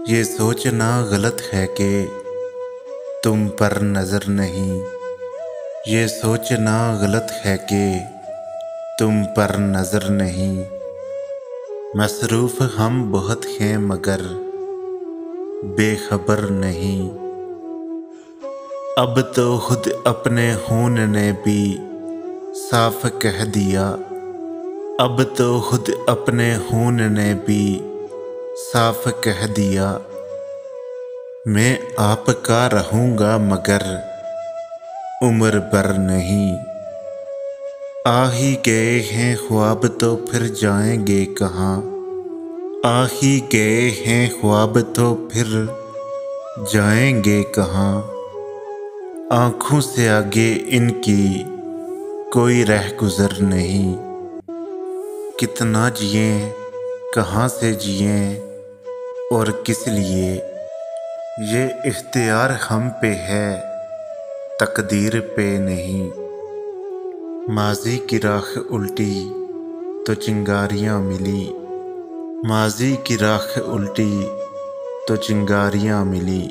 ये सोचना गलत है कि तुम पर नज़र नहीं। ये सोचना गलत है कि तुम पर नज़र नहीं। मसरूफ़ हम बहुत हैं मगर बेखबर नहीं। अब तो खुद अपने खून ने भी साफ कह दिया। अब तो खुद अपने खून ने भी साफ कह दिया। मैं आपका रहूँगा मगर उम्र भर नहीं। आ ही गए हैं ख्वाब तो फिर जाएंगे कहाँ। आ ही गए हैं ख्वाब तो फिर जाएंगे कहाँ। आँखों से आगे इनकी कोई रह गुज़र नहीं। कितना जिएं, कहाँ से जिएं और किस लिए। ये इख्तियार हम पे है, तकदीर पे नहीं। माज़ी की राख उल्टी तो चिंगारियाँ मिली। माज़ी की राख उल्टी तो चिंगारियाँ मिली।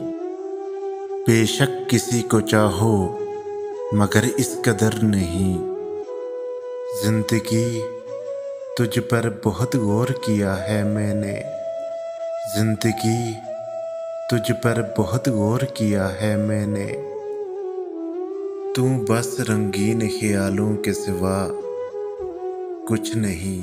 बेशक किसी को चाहो मगर इस कदर नहीं। ज़िंदगी तुझ पर बहुत गौर किया है मैंने। ज़िंदगी तुझ पर बहुत गौर किया है मैंने। तू बस रंगीन ख्यालों के सिवा कुछ नहीं।